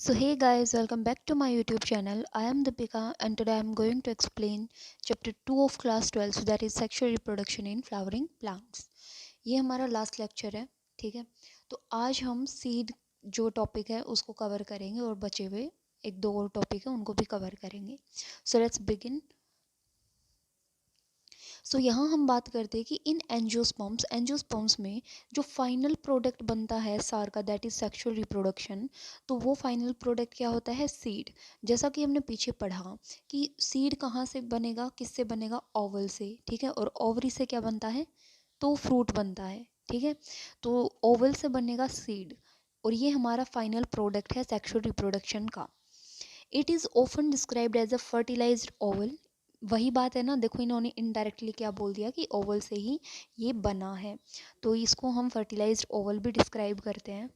So hey guys, welcome back to my YouTube channel. I am Deepika and today I am going to explain chapter 2 of class 12, so that is sexual reproduction in flowering plants. ये हमारा last lecture है, ठीक है। तो आज हम seed जो topic है उसको कवर करेंगे और बचे हुए एक दो और टॉपिक है उनको भी कवर करेंगे। So let's begin. सो यहाँ हम बात करते हैं कि इन एंजियोस्पर्म्स में जो फाइनल प्रोडक्ट बनता है सार का, दैट इज सेक्सुअल रिप्रोडक्शन। तो वो फाइनल प्रोडक्ट क्या होता है? सीड। जैसा कि हमने पीछे पढ़ा कि सीड कहाँ से बनेगा, किससे बनेगा? ओवल से, ठीक है। और ओवरी से क्या बनता है? तो फ्रूट बनता है, ठीक है। तो ओवल से बनेगा सीड और ये हमारा फाइनल प्रोडक्ट है सेक्सुअल रिप्रोडक्शन का। It is often described as a fertilized ovule. वही बात है ना, देखो इन्होंने इनडायरेक्टली क्या बोल दिया कि ओवल से ही ये बना है, तो इसको हम फर्टिलाइज्ड ओवल भी डिस्क्राइब करते हैं।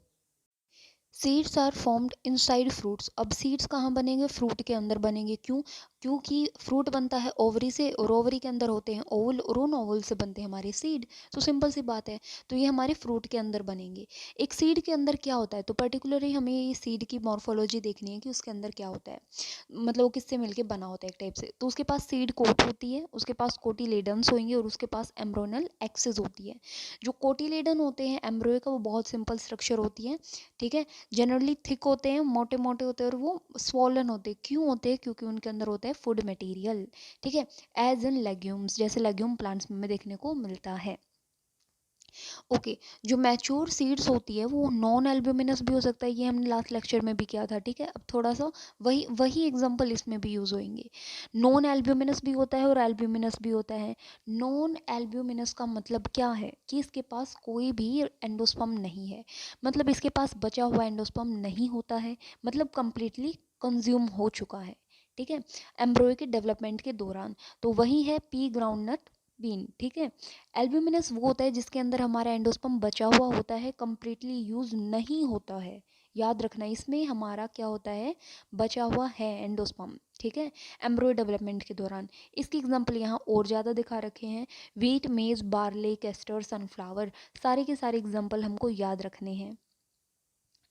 Seeds are formed inside fruits. अब सीड्स कहाँ बनेंगे? फ्रूट के अंदर बनेंगे। क्यों? क्योंकि फ्रूट बनता है ओवरी से और ओवरी के अंदर होते हैं ओवल और उन ओवल से बनते हैं हमारे सीड। तो सिंपल सी बात है, तो ये हमारे फ्रूट के अंदर बनेंगे। एक सीड के अंदर क्या होता है, तो पर्टिकुलरली हमें ये सीड की मॉर्फोलॉजी देखनी है कि उसके अंदर क्या होता है, मतलब वो किससे मिलके बना होता है एक टाइप से। तो उसके पास सीड कोट होती है, उसके पास कोटिलेडन्स होंगे और उसके पास एम्ब्रोनल एक्सेस होती है। जो कोटिलेडन होते हैं एम्ब्रोय का, वो बहुत सिंपल स्ट्रक्चर होती है, ठीक है। जनरली थिक होते हैं, मोटे मोटे होते हैं और वो स्वॉलन होते हैं। क्यों होते हैं? क्योंकि उनके अंदर होता है फूड मटेरियल, ठीक है। एज इन लेग्यूम्स, जैसे लेग्यूम प्लांट्स में देखने को मिलता है। ओके। जो मैच्योर सीड्स होती है वो नॉन एल्ब्यूमिनस भी हो सकता है, ये हमने लास्ट लेक्चर में भी किया था, ठीक है। अब थोड़ा सा वही वही एग्जांपल इसमें भी यूज होंगे। नॉन एल्ब्यूमिनस भी होता है और एल्ब्यूमिनस भी होता है। नॉन एल्ब्यूमिनस का मतलब क्या है कि इसके पास कोई भी एंडोस्पर्म नहीं है, मतलब इसके पास बचा हुआ एंडोस्पर्म नहीं होता है, मतलब कंप्लीटली कंज्यूम हो चुका है, ठीक है, एम्ब्रॉय के डेवलपमेंट के दौरान। तो वही है पी ग्राउंडनट बीन, ठीक है। एल्ब्यूमिनस वो होता है जिसके अंदर हमारा एंडोस्पर्म बचा हुआ होता है, कंप्लीटली यूज नहीं होता है। याद रखना, इसमें हमारा क्या होता है? बचा हुआ है एंडोस्पर्म, ठीक है, एम्ब्रॉय डेवलपमेंट के दौरान। इसकी एग्जांपल यहाँ और ज़्यादा दिखा रखे हैं। व्हीट, मेज, बार्ले, कैस्टर, सनफ्लावर, सारे के सारे एग्जांपल हमको याद रखने हैं।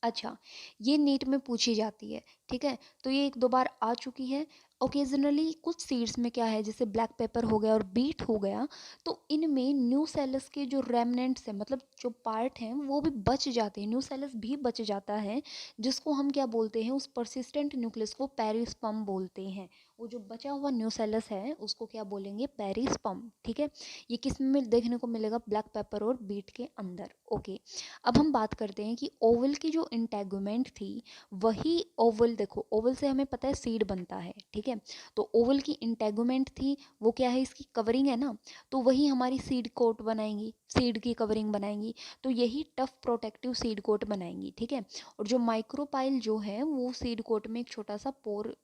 अच्छा, ये नीट में पूछी जाती है, ठीक है। तो ये एक दो बार आ चुकी है। ओकेजनली कुछ सीड्स में क्या है, जैसे ब्लैक पेपर हो गया और बीट हो गया, तो इनमें न्यू सेलस के जो रेमनेंट्स हैं, मतलब जो पार्ट हैं वो भी बच जाते हैं, न्यू सेलस भी बच जाता है, जिसको हम क्या बोलते हैं? उस परसिस्टेंट न्यूक्लियस को पेरिस्पर्म बोलते हैं। वो जो बचा हुआ न्यू सेलस है उसको क्या बोलेंगे? पेरिस्पर्म, ठीक है। ये किस में देखने को मिलेगा? ब्लैक पेपर और बीट के अंदर। ओके। अब हम बात करते हैं कि ओवल की जो इंटेगुमेंट थी, वही ओवल, देखो ओवल से हमें पता है सीड बनता है, ठीक है। तो ओवल की इंटेगुमेंट थी, वो क्या है? इसकी कवरिंग है ना, तो वही हमारी सीड कोट बनाएंगी, सीड की कवरिंग बनाएंगी। तो यही टफ प्रोटेक्टिव सीड कोट बनाएंगी, ठीक है। और जो माइक्रोपाइल जो है वो सीड कोट में एक छोटा सा पोर,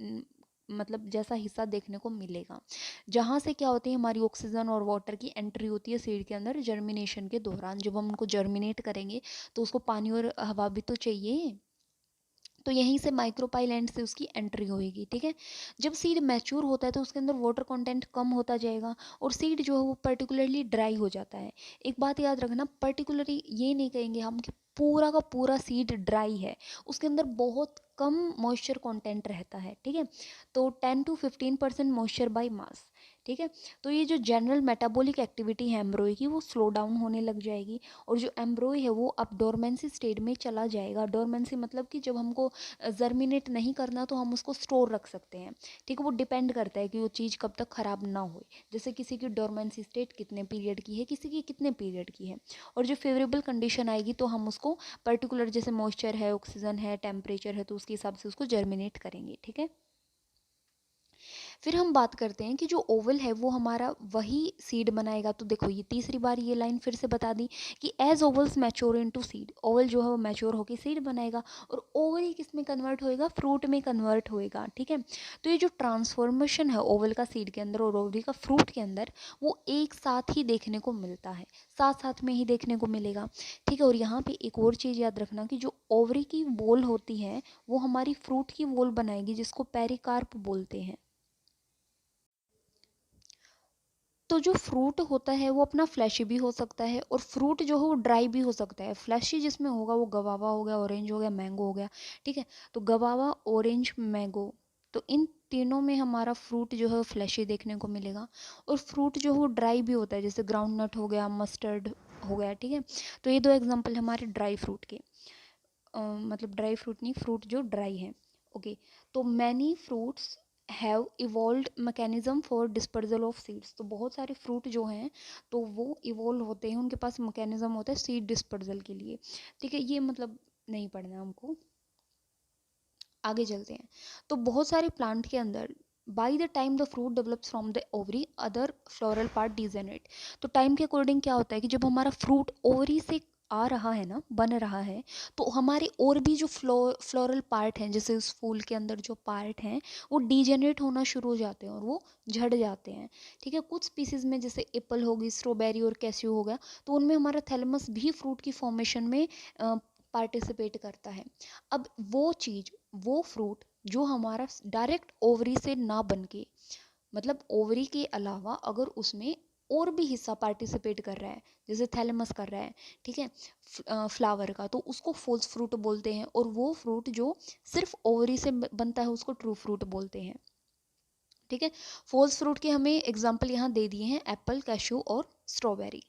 मतलब जैसा हिस्सा देखने को मिलेगा, जहाँ से क्या होती है? हमारी ऑक्सीजन और वाटर की एंट्री होती है सीड के अंदर जर्मिनेशन के दौरान। जब हम उनको जर्मिनेट करेंगे तो उसको पानी और हवा भी तो चाहिए, तो यहीं से माइक्रोपाइल से उसकी एंट्री होएगी, ठीक है। जब सीड मैच्योर होता है तो उसके अंदर वाटर कंटेंट कम होता जाएगा और सीड जो है वो पर्टिकुलरली ड्राई हो जाता है। एक बात याद रखना, पर्टिकुलरली ये नहीं कहेंगे हम कि पूरा का पूरा सीड ड्राई है, उसके अंदर बहुत कम मॉइस्चर कंटेंट रहता है, ठीक है। तो 10 to 15% मॉइस्चर बाय मास, ठीक है। तो ये जो जनरल मेटाबॉलिक एक्टिविटी है एम्ब्रॉय की, वो स्लो डाउन होने लग जाएगी और जो एम्ब्रॉय है वो अब डोरमेंसी स्टेट में चला जाएगा। डोरमेंसी मतलब कि जब हमको जर्मिनेट नहीं करना तो हम उसको स्टोर रख सकते हैं, ठीक है। वो डिपेंड करता है कि वो चीज़ कब तक ख़राब ना हो, जैसे किसी की डोरमेंसी स्टेट कितने पीरियड की है, किसी की कितने पीरियड की है। और जो फेवरेबल कंडीशन आएगी तो हम उसको पर्टिकुलर, जैसे मॉइस्चर है, ऑक्सीजन है, टेम्परेचर है, तो उसके हिसाब से उसको जर्मिनेट करेंगे, ठीक है। फिर हम बात करते हैं कि जो ओवल है वो हमारा वही सीड बनाएगा। तो देखो ये तीसरी बार ये लाइन फिर से बता दी कि as ovules mature into seed, ovule जो है वो मैच्योर होकर सीड बनाएगा और ओवल ही किस में कन्वर्ट होएगा? फ्रूट में कन्वर्ट होएगा, ठीक है। तो ये जो ट्रांसफॉर्मेशन है ओवल का सीड के अंदर और ओवरी का फ्रूट के अंदर, वो एक साथ ही देखने को मिलता है, साथ साथ में ही देखने को मिलेगा, ठीक है। और यहाँ पे एक और चीज़ याद रखना कि जो ओवरी की वॉल होती है वो हमारी फ्रूट की वॉल बनाएगी, जिसको पेरिकार्प बोलते हैं। तो जो फ्रूट होता है वो अपना फ्लैशी भी हो सकता है और फ्रूट जो है वो ड्राई भी हो सकता है। फ्लैशी जिसमें होगा वो गवावा हो गया, ऑरेंज हो गया, मैंगो हो गया, ठीक है। तो गवावा, ऑरेंज, मैंगो, तो इन तीनों में हमारा फ्रूट जो है वो फ्लैशी देखने को मिलेगा। और फ्रूट जो है वो ड्राई भी होता है, जैसे ग्राउंड नट हो गया, मस्टर्ड हो गया, ठीक है। तो ये दो एग्जांपल हमारे ड्राई फ्रूट के, मतलब ड्राई फ्रूट नहीं, फ्रूट जो ड्राई है। ओके, तो many fruits have evolved mechanism for dispersal of seeds. तो बहुत सारे फ्रूट जो हैं तो वो इवॉल्व होते हैं, उनके पास मैकेनिज्म होता है सीड डिस्पर्जल के लिए, ठीक है। ये मतलब नहीं पढ़ना हमको, आगे चलते हैं। तो बहुत सारे प्लांट के अंदर by the time the fruit develops from the ovary other floral part degenerate. तो टाइम के अकॉर्डिंग क्या होता है कि जब हमारा फ्रूट ओवरी से आ रहा है ना, बन रहा है, तो हमारे और भी जो फ्लोरल पार्ट हैं, जैसे उस फूल के अंदर जो पार्ट हैं वो डिजेनरेट होना शुरू हो जाते हैं और वो झड़ जाते हैं, ठीक है। कुछ स्पीसीज में जैसे एप्पल होगी, स्ट्रॉबेरी और कैस्यू हो गया, तो उनमें हमारा थैलेमस भी फ्रूट की फॉर्मेशन में पार्टिसिपेट करता है। अब वो चीज़, वो फ्रूट जो हमारा डायरेक्ट ओवरी से ना बन के, मतलब ओवरी के अलावा अगर उसमें और भी हिस्सा पार्टिसिपेट कर रहा है, जैसे थैलेमस कर रहा है, ठीक है, फ्लावर का, तो उसको फॉल्स फ्रूट बोलते हैं। और वो फ्रूट जो सिर्फ ओवरी से बनता है उसको ट्रू फ्रूट बोलते हैं, ठीक है। फॉल्स फ्रूट के हमें एग्जाम्पल यहाँ दे दिए हैं, एप्पल, कैशू और स्ट्रॉबेरी,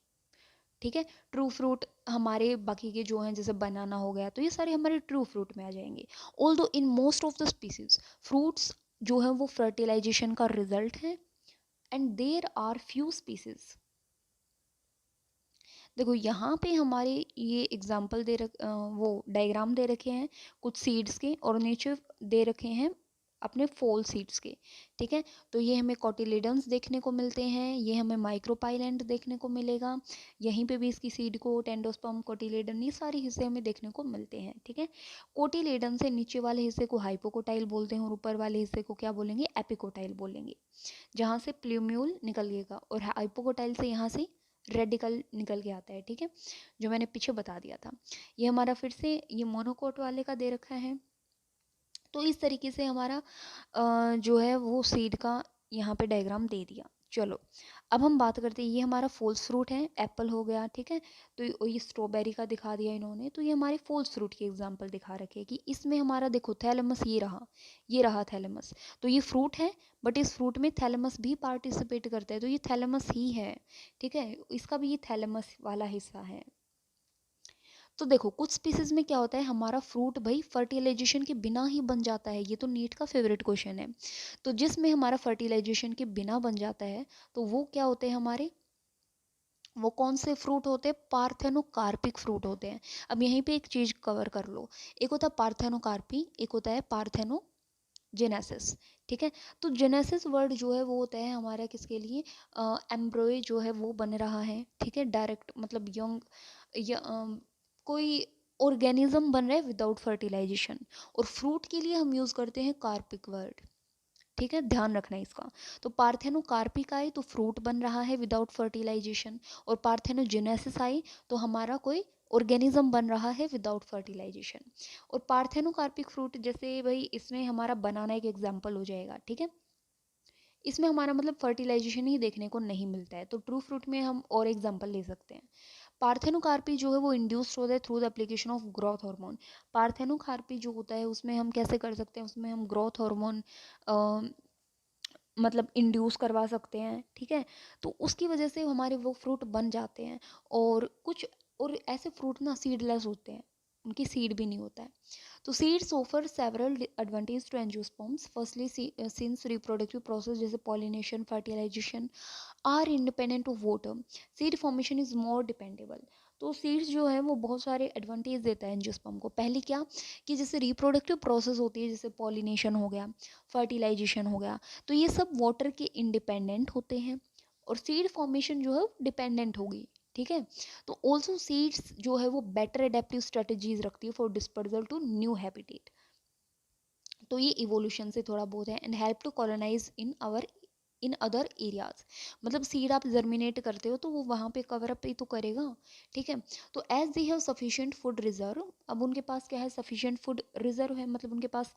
ठीक है। ट्रू फ्रूट हमारे बाकी के जो हैं, जैसे बनाना हो गया, तो ये सारे हमारे ट्रू फ्रूट में आ जाएंगे। Although in most of the species fruits जो है वो फर्टिलाइजेशन का रिजल्ट है, and there are few species. देखो यहाँ पे हमारे ये एग्जाम्पल वो डायग्राम दे रखे हैं कुछ सीड्स के, और नीचे दे रखे हैं अपने फॉल सीड्स के, ठीक है। तो ये हमें कोटिलेडन्स देखने को मिलते हैं, ये हमें माइक्रोपाइलेंट देखने को मिलेगा, यहीं पे भी इसकी सीड को टेंडोस्पर्म, कोटिलेडन, ये सारे हिस्से हमें देखने को मिलते हैं, ठीक है। कोटिलेडन से नीचे वाले हिस्से को हाइपोकोटाइल बोलते हैं और ऊपर वाले हिस्से को क्या बोलेंगे, एपिकोटाइल बोलेंगे, जहाँ से प्ल्यूम्यूल निकलिएगा, और हाइपोकोटाइल से यहाँ से रेडिकल निकल के आता है, ठीक है, जो मैंने पीछे बता दिया था। ये हमारा फिर से ये मोनोकोट वाले का दे रखा है। तो इस तरीके से हमारा जो है वो सीड का यहाँ पे डायग्राम दे दिया। चलो अब हम बात करते हैं, ये हमारा फॉल्स फ्रूट है, एप्पल हो गया, ठीक है। तो ये स्ट्रॉबेरी का दिखा दिया इन्होंने, तो ये हमारे फॉल्स फ्रूट के एग्जांपल दिखा रखे हैं कि इसमें हमारा देखो थैलेमस ये रहा थैलेमस। तो ये फ्रूट है, बट इस फ्रूट में थैलेमस भी पार्टिसिपेट करता है, तो ये थैलेमस ही है, ठीक है, इसका भी ये थैलेमस वाला हिस्सा है। तो देखो कुछ स्पीसीज में क्या होता है, हमारा फ्रूट भाई फर्टिलाइजेशन के बिना ही बन जाता है, ये तो नीट का फेवरेट क्वेश्चन है। तो जिसमें हमारा फर्टिलाइजेशन के बिना बन जाता है, तो वो क्या होते हैं हमारे, वो कौन से फ्रूट होते हैं, पार्थेनोकार्पिक फ्रूट होते हैं। अब यहीं पे एक चीज कवर कर लो, एक होता है पार्थेनोकार्पी, एक होता है पार्थेनोजेनेसिस, ठीक है। तो जेनेसिस वर्ड जो है वो होता है हमारा किसके लिए, एम्ब्रॉय जो है वो बन रहा है, ठीक है, डायरेक्ट मतलब यंग या कोई ऑर्गेनिज्म बन रहा है विदाउट फर्टिलाइजेशन। और फ्रूट के लिए हम यूज़ करते हैं कार्पिक वर्ड, ठीक है, ध्यान रखना है इसका। तो पार्थेनोकार्पिक आई तो फ्रूट बन रहा है विदाउट फर्टिलाइजेशन, और पार्थेनोजेनेसिस आई तो हमारा कोई ऑर्गेनिज्म बन रहा है विदाउट फर्टिलाइजेशन। और पार्थेनोकार्पिक फ्रूट जैसे भाई इसमें हमारा बनाना एक एग्जाम्पल हो जाएगा, ठीक है। इसमें हमारा मतलब फर्टिलाइजेशन ही देखने को नहीं मिलता है, तो ट्रू फ्रूट में हम और एग्जाम्पल ले सकते हैं। पार्थेनोकार्पी जो है वो इंड्यूस्ड होता है through the application of growth hormone. Parthenocarpy जो होता है उसमें हम कैसे कर सकते हैं, उसमें हम ग्रोथ हार्मोन मतलब इंड्यूस करवा सकते हैं, ठीक है। तो उसकी वजह से हमारे वो फ्रूट बन जाते हैं। और कुछ और ऐसे फ्रूट ना सीडलेस होते हैं, उनकी सीड भी नहीं होता है। तो seeds offer several advantage to angiosperms. Firstly since reproductive process जैसे pollination, fertilisation are independent of water, seed formation is more dependable. तो सीड्स जो है वो बहुत सारे एडवांटेज देता है एंजियोस्पर्म को। पहले क्या कि जैसे रिप्रोडक्टिव प्रोसेस होती है, जैसे पॉलिनेशन हो गया, फर्टिलाइजेशन हो गया, तो ये सब वाटर के इंडिपेंडेंट होते हैं, और सीड फॉर्मेशन जो है डिपेंडेंट होगी, ठीक है। तो ऑल्सो सीड्स जो है वो बेटर एडेप्टिव स्ट्रेटजीज रखती है for dispersal to new habitat. तो ये इवोल्यूशन से थोड़ा बहुत है, and help to colonize in our in other areas. मतलब सीड आप जर्मिनेट करते हो तो वो वहाँ पे कवर अप ही तो करेगा, ठीक है। तो as they have sufficient food reserve, अब उनके पास क्या है, सफिशिएंट फूड रिजर्व है, मतलब उनके पास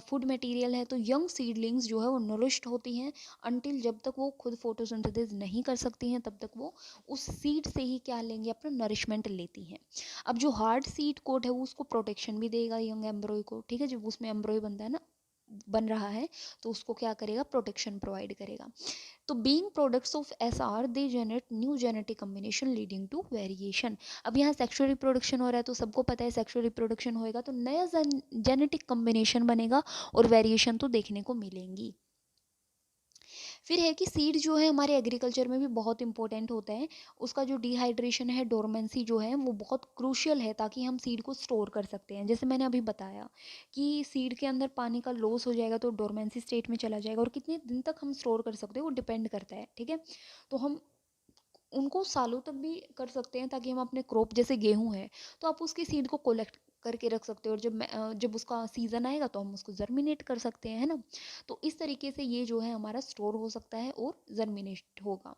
फूड मटेरियल है, तो यंग सीडलिंग्स जो है वो नरिश्ड होती हैं अनटिल, जब तक वो खुद फोटोसिंथेसिस नहीं कर सकती हैं तब तक वो उस सीड से ही क्या लेंगे, अपना नरिशमेंट लेती हैं। अब जो हार्ड सीड कोट है वो उसको प्रोटेक्शन भी देगा यंग एम्ब्रॉय को, ठीक है, जब उसमें एम्ब्रॉय बनता है ना, बन रहा है, तो उसको क्या करेगा, प्रोटेक्शन प्रोवाइड करेगा। तो being products of SR they generate new genetic combination leading to variation. अब यहाँ सेक्सुअल रिप्रोडक्शन हो रहा है तो सबको पता है सेक्सुअल रिप्रोडक्शन होएगा तो नया जेनेटिक कॉम्बिनेशन बनेगा और वेरिएशन तो देखने को मिलेंगी। फिर है कि सीड जो है हमारे एग्रीकल्चर में भी बहुत इंपॉर्टेंट होता है, उसका जो डिहाइड्रेशन है, डोरमेंसी जो है वो बहुत क्रूशियल है, ताकि हम सीड को स्टोर कर सकते हैं। जैसे मैंने अभी बताया कि सीड के अंदर पानी का लॉस हो जाएगा तो डोरमेंसी स्टेट में चला जाएगा, और कितने दिन तक हम स्टोर कर सकते हैं वो डिपेंड करता है, ठीक है। तो हम उनको सालों तक भी कर सकते हैं, ताकि हम अपने क्रॉप, जैसे गेहूं है तो आप उसकी सीड को कलेक्ट करके रख सकते हो, और जब उसका सीजन आएगा तो हम उसको जर्मिनेट कर सकते हैं, है ना। तो इस तरीके से ये जो है हमारा स्टोर हो सकता है और जर्मिनेट होगा।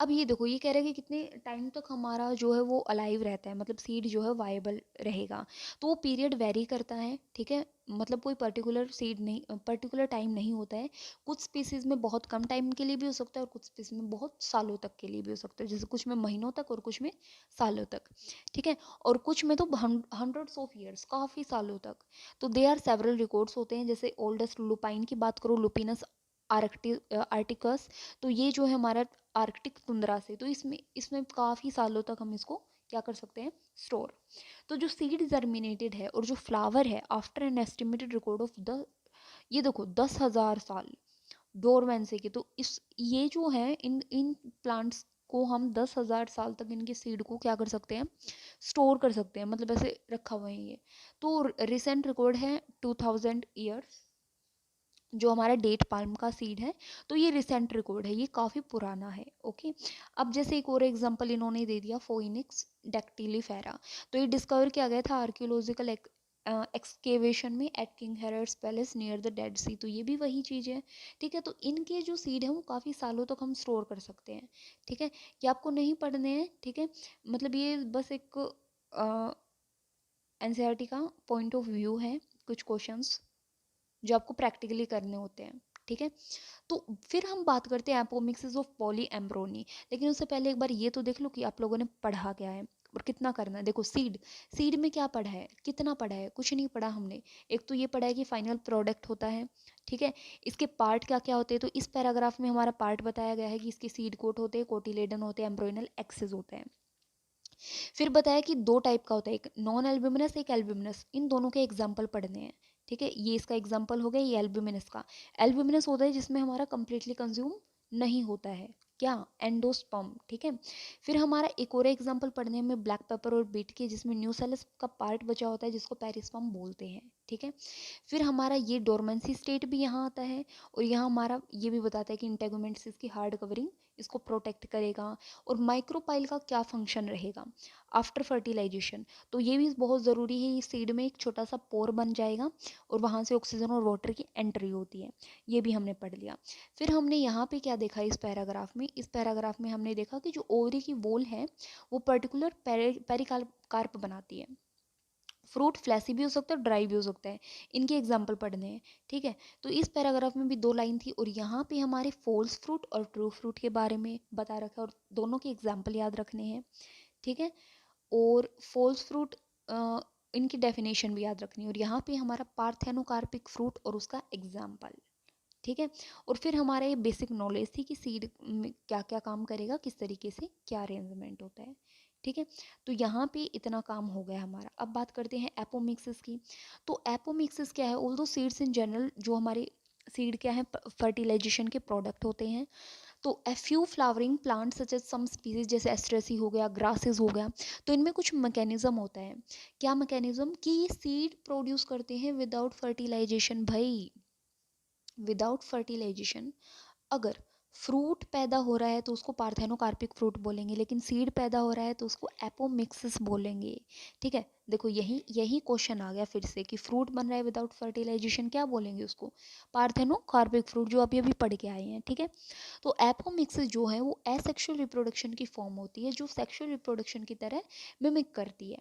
अब ये देखो, ये कह रहा है कि कितने टाइम तक हमारा जो है वो अलाइव रहता है, मतलब सीड जो है वाइबल रहेगा। तो वो पीरियड वेरी करता है, ठीक है, मतलब कोई पर्टिकुलर सीड नहीं, पर्टिकुलर टाइम नहीं होता है। कुछ स्पीसीज में बहुत कम टाइम के लिए भी हो सकता है और कुछ स्पीसीज में बहुत सालों तक के लिए भी हो सकता है, जैसे कुछ में महीनों तक और कुछ में सालों तक, ठीक है। और कुछ में तो हंड्रेड्स ऑफ ईयर्स, काफ़ी सालों तक। तो दे आर सेवरल रिकॉर्ड्स होते हैं, जैसे ओल्डेस्ट लुपाइन की बात करो, लुपिनस आर्टिकस, तो ये जो है हमारा आर्कटिक तुंद्रा से, तो इसमें इसमें काफ़ी सालों तक हम इसको क्या कर सकते हैं, स्टोर। तो जो सीड जर्मिनेटेड है और जो फ्लावर है after an estimated record of the, ये देखो 10,000 साल डोरमेंसी के, तो इस ये जो है इन इन प्लांट्स को हम 10,000 साल तक इनके सीड को क्या कर सकते हैं, स्टोर कर सकते हैं, मतलब ऐसे रखा हुआ है ये। तो रिसेंट रिकॉर्ड है 2000 ईयर्स, जो हमारा डेट पाल्म का सीड है, तो ये रिसेंट रिकॉर्ड है, ये काफ़ी पुराना है, ओके। अब जैसे एक और एग्जांपल इन्होंने दे दिया, फोइनिक्स डैक्टिलीफेरा, तो ये डिस्कवर किया गया था आर्कियोलॉजिकल एक्सकेवेशन में at King Herod's palace near the Dead Sea, तो ये भी वही चीज़ है, ठीक है। तो इनके जो सीड है वो काफ़ी सालों तक हम स्टोर कर सकते हैं, ठीक है। ये आपको नहीं पढ़ने हैं, ठीक है, मतलब ये बस एक एनसीईआरटी का पॉइंट ऑफ व्यू है, कुछ क्वेश्चंस जो आपको प्रैक्टिकली करने होते हैं, ठीक है। तो फिर हम बात करते हैं एपोमिक्सिस ऑफ पॉली एम्ब्रोनी, लेकिन उससे पहले एक बार ये तो देख लो कि आप लोगों ने पढ़ा क्या है और कितना करना है। देखो सीड, सीड में क्या पढ़ा है, कितना पढ़ा है, कुछ नहीं पढ़ा हमने। एक तो ये पढ़ा है कि फाइनल प्रोडक्ट होता है, ठीक है, इसके पार्ट क्या क्या होते हैं, तो इस पैराग्राफ में हमारा पार्ट बताया गया है कि इसके सीड कोट होते हैं, कोटिलेडन होते हैं, एम्ब्रोइनल एक्सेस होते हैं। फिर बताया कि दो टाइप का होता है, एक नॉन एल्ब्यूमिनस, एक एल्ब्यूमिनस, इन दोनों के एग्जाम्पल पढ़ने हैं, ठीक है। ये इसका एग्जाम्पल हो गया, ये एल्ब्यूमिनस का। एल्ब्यूमिनस होता है जिसमें हमारा कंप्लीटली कंज्यूम नहीं होता है, क्या, एंडोस्पर्म, ठीक है। फिर हमारा एक और एग्जाम्पल पढ़ने में ब्लैक पेपर और बीट के, जिसमें न्यूसेलस का पार्ट बचा होता है जिसको पेरिस्पर्म बोलते हैं, ठीक है। फिर हमारा ये डोरमेंसी स्टेट भी यहाँ आता है, और यहाँ हमारा ये भी बताता है कि इंटेगुमेंट्स इसकी हार्ड कवरिंग इसको प्रोटेक्ट करेगा, और माइक्रोपाइल का क्या फंक्शन रहेगा आफ्टर फर्टिलाइजेशन। तो ये भी बहुत ज़रूरी है, ये सीड में एक छोटा सा पोर बन जाएगा और वहाँ से ऑक्सीजन और वाटर की एंट्री होती है, ये भी हमने पढ़ लिया। फिर हमने यहाँ पे क्या देखा इस पैराग्राफ में, इस पैराग्राफ में हमने देखा कि जो ओवरी की वॉल है वो पर्टिकुलर पेरिकार्प बनाती है। फ्रूट फ्लैसी भी हो सकता है, ड्राई भी हो सकता है, इनके एग्जाम्पल पढ़ने हैं, ठीक है। तो इस पैराग्राफ में भी दो लाइन थी, और यहाँ पे हमारे फॉल्स फ्रूट और ट्रू फ्रूट के बारे में बता रखा है, और दोनों के एग्जाम्पल याद रखने हैं, ठीक है। और फॉल्स फ्रूट इनकी डेफिनेशन भी याद रखनी है, और यहाँ पे हमारा पार्थेनोकार्पिक फ्रूट और उसका एग्जाम्पल, ठीक है। और फिर हमारा ये बेसिक नॉलेज थी कि सीड में क्या क्या काम करेगा, किस तरीके से क्या अरेंजमेंट होता है, ठीक है। तो यहाँ पे इतना काम हो गया हमारा। अब बात करते हैं एपोमिक्सिस की। तो एपोमिक्सिस क्या है, ऑल्दो सीड्स इन जनरल, जो हमारे सीड क्या है, फर्टिलाइजेशन के प्रोडक्ट होते हैं। तो a few flowering plant such as some species, जैसे एस्ट्रेसी हो गया, ग्रासेस हो गया, तो इनमें कुछ मैकेनिज्म होता है। क्या मैकेनिज्म, कि ये सीड प्रोड्यूस करते हैं विदाउट फर्टिलाइजेशन। भाई विदाउट फर्टिलाइजेशन, अगर फ्रूट पैदा हो रहा है तो उसको पार्थेनोकार्पिक फ्रूट बोलेंगे, लेकिन सीड पैदा हो रहा है तो उसको एपोमिक्सिस बोलेंगे, ठीक है। देखो यही यही क्वेश्चन आ गया फिर से कि फ्रूट बन रहा है विदाउट फर्टिलाइजेशन, क्या बोलेंगे उसको? पार्थेनोकार्पिक फ्रूट, जो अभी अभी पढ़ के आए हैं, ठीक है। तो एपोमिक्सिस जो है वो एसेक्सुअल रिप्रोडक्शन की फॉर्म होती है, जो सेक्सुअल रिप्रोडक्शन की तरह मिमिक करती है।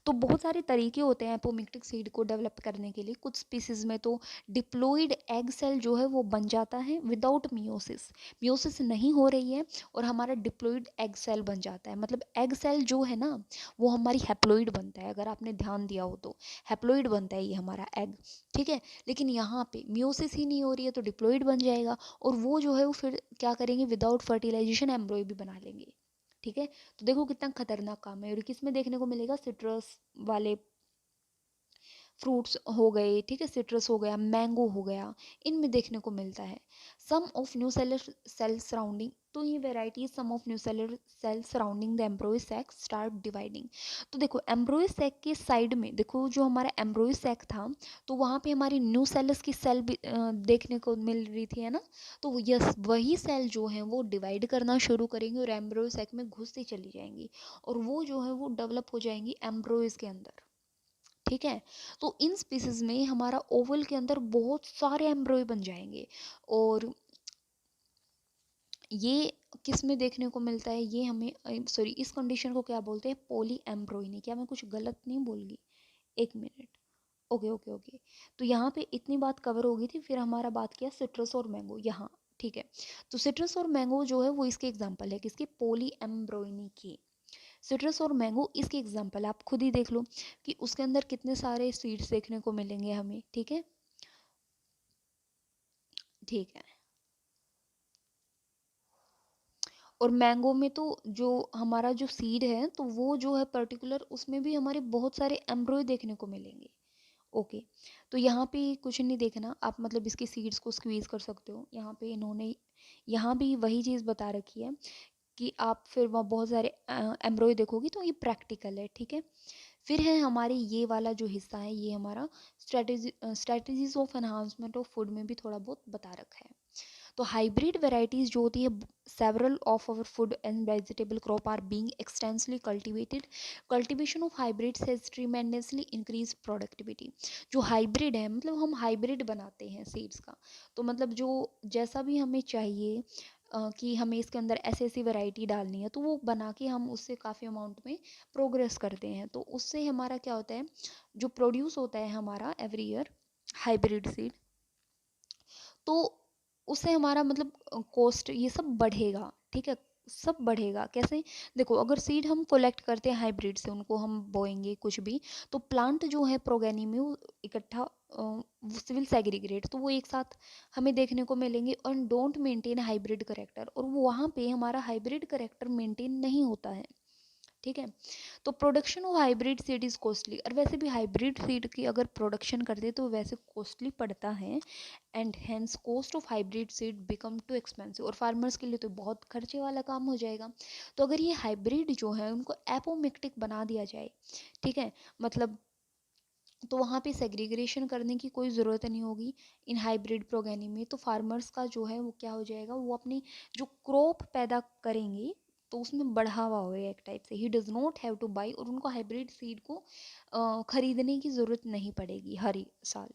तो बहुत सारे तरीके होते हैं एपोमिक्टिक सीड को डेवलप करने के लिए। कुछ स्पीसीज में तो डिप्लॉइड एग सेल जो है वो बन जाता है विदाउट मियोसिस, मियोसिस नहीं हो रही है और हमारा डिप्लॉइड एग सेल बन जाता है। मतलब एग सेल जो है ना वो हमारी हैप्लॉइड बनता है, अगर आपने ध्यान दिया हो तो हैप्लॉइड बनता है ये हमारा एग, ठीक है। लेकिन यहाँ पे मियोसिस ही नहीं हो रही है तो डिप्लॉइड बन जाएगा, और वो जो है वो फिर क्या करेंगे, विदाउट फर्टिलाइजेशन एम्ब्रॉय भी बना लेंगे, ठीक है। तो देखो कितना खतरनाक काम है। और किस में देखने को मिलेगा? सिट्रस वाले फ्रूट्स हो गए, ठीक है, सिट्रस हो गया, मैंगो हो गया, इनमें देखने को मिलता है। Some of nucellar cell surrounding, तो ये varieties some of nucellar cell surrounding the embryo sac start dividing. तो देखो एम्ब्रोय सैक के साइड में देखो, जो हमारा एम्ब्रोय सैक था तो वहाँ पे हमारी न्यू सेलस की सेल भी देखने को मिल रही थी, है ना। तो यस, वही सेल जो है वो डिवाइड करना शुरू करेंगे और एम्ब्रोय सैक में घुसती चली जाएंगी, और वो जो है वो डेवलप हो जाएंगी एम्ब्रोयज के अंदर, ठीक है। तो इन स्पीसीज में हमारा ओवल के अंदर बहुत सारे एम्ब्रॉय बन जाएंगे। और ये किस में देखने को मिलता है? ये हमें सॉरी, इस कंडीशन को क्या बोलते हैं? Poly embryony. क्या मैं कुछ गलत नहीं बोल गई? एक मिनट। Okay okay okay. तो यहाँ पे इतनी बात कवर हो गई थी, फिर हमारा बात किया सिट्रस और मैंगो यहाँ, ठीक है। तो सिट्रस और मैंगो जो है वो इसके एग्जाम्पल है, किसके? पॉली एम्ब्रॉयनी की। सिट्रस और मैंगो इसके एग्जाम्पल, आप खुद ही देख लो कि उसके अंदर कितने सारे सीड्स देखने को मिलेंगे हमें, ठीक है। ठीक है। और मैंगो में तो जो हमारा जो सीड है तो वो जो है पर्टिकुलर, उसमें भी हमारे बहुत सारे एम्ब्रॉय देखने को मिलेंगे। ओके। तो यहाँ पे कुछ नहीं देखना आप, मतलब इसके सीड्स को स्क्वीज कर सकते हो। यहाँ पे इन्होंने यहाँ भी वही चीज़ बता रखी है कि आप फिर वहाँ बहुत सारे एम्ब्रॉय देखोगी, तो ये प्रैक्टिकल है, ठीक है। फिर है हमारे ये वाला जो हिस्सा है, ये हमारा strategies of enhancement of food में भी थोड़ा बहुत बता रखा है। तो हाइब्रिड वेराइटीज जो होती है, several of our food and vegetable crop are being extensively cultivated. Cultivation of hybrids has tremendously increase productivity. जो हाइब्रिड है, मतलब हम हाइब्रिड बनाते हैं सीड्स का, तो मतलब जो जैसा भी हमें चाहिए कि हमें इसके अंदर ऐसी ऐसी वैरायटी डालनी है, तो वो बना के हम उससे काफ़ी अमाउंट में प्रोग्रेस करते हैं। तो उससे हमारा क्या होता है, जो प्रोड्यूस होता है हमारा एवरी ईयर हाइब्रिड सीड, तो उससे हमारा मतलब कॉस्ट ये सब बढ़ेगा, ठीक है। सब बढ़ेगा कैसे? देखो अगर सीड हम कलेक्ट करते हैं हाइब्रिड से, उनको हम बोएंगे कुछ भी, तो प्लांट जो है प्रोगेनी में वो इकट्ठा विल सेग्रीगेट, तो वो एक साथ हमें देखने को मिलेंगे और डोंट मेंटेन हाइब्रिड करेक्टर, और वो वहाँ पे हमारा हाइब्रिड करेक्टर मेंटेन नहीं होता है, ठीक है। तो production of hybrid seed is costly, और वैसे भी हाइब्रिड सीड की अगर प्रोडक्शन करते तो वैसे कॉस्टली पड़ता है, and hence cost of hybrid seed become too expensive, और फार्मर्स के लिए तो बहुत खर्चे वाला काम हो जाएगा। तो अगर ये हाइब्रिड जो है उनको एपोमिक्टिक बना दिया जाए, ठीक है, मतलब तो वहाँ पे सेग्रीगेशन करने की कोई ज़रूरत नहीं होगी इन हाइब्रिड प्रोगेनी में। तो फार्मर्स का जो है वो क्या हो जाएगा, वो अपनी जो क्रॉप पैदा करेंगे तो उसमें बढ़ावा होएगा एक टाइप से। He does not have two by, और उनको हाइब्रिड सीड को खरीदने की ज़रूरत नहीं पड़ेगी हर साल।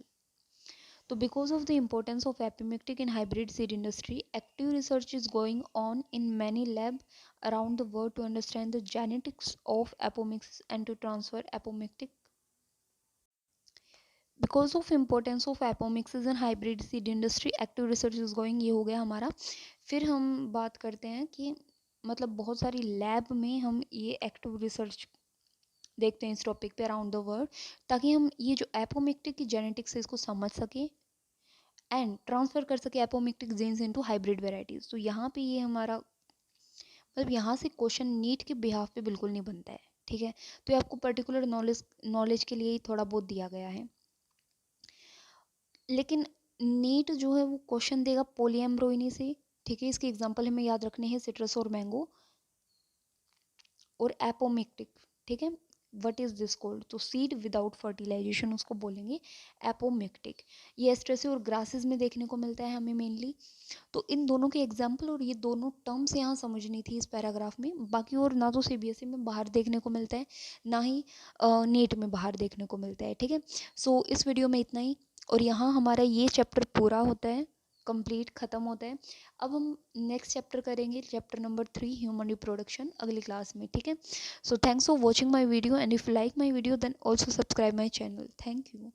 तो because of the importance of apomictic in hybrid seed industry, active research is going on in many labs around the world to understand the genetics of apomix and to transfer apomictic। Because of importance of apomixis in hybrid seed industry, active research is going, ये हो गया हमारा। फिर हम बात करते हैं कि मतलब बहुत सारी लैब में हम ये एक्टिव रिसर्च देखते हैं इस टॉपिक पे अराउंड द वर्ल्ड, ताकि हम ये जो एपोमिक्टिक की जेनेटिक्स है इसको समझ सकें एंड ट्रांसफ़र कर सके apomictic genes into hybrid varieties. तो यहाँ पे ये हमारा मतलब यहाँ से क्वेश्चन नीट के बिहाफ पे बिल्कुल नहीं बनता है, ठीक है। तो ये आपको पर्टिकुलर नॉलेज के लिए ही थोड़ा बहुत दिया गया है। लेकिन नीट जो है वो क्वेश्चन देगा पोलियम्ब्रोइनी से, ठीक है। इसके एग्जांपल हमें याद रखने हैं सिट्रस और मैंगो और एपोमिक्टिक, ठीक है। What is this called? तो सीड विदाउट फर्टिलाइजेशन उसको बोलेंगे एपोमिक्टिक। ये एस्ट्रेसी और ग्रासेस में देखने को मिलता है हमें मेनली। तो इन दोनों के एग्जाम्पल और ये दोनों टर्म्स यहाँ समझनी थी इस पैराग्राफ में। बाकी और ना तो सीबीएसई में बाहर देखने को मिलता है, ना ही नीट में बाहर देखने को मिलता है, ठीक है। सो इस वीडियो में इतना ही, और यहाँ हमारा ये चैप्टर पूरा होता है, कंप्लीट ख़त्म होता है। अब हम नेक्स्ट चैप्टर करेंगे, चैप्टर नंबर 3 ह्यूमन रिप्रोडक्शन, अगली क्लास में, ठीक है। So thanks for watching my video, and if you like my video then also subscribe my channel. Thank you.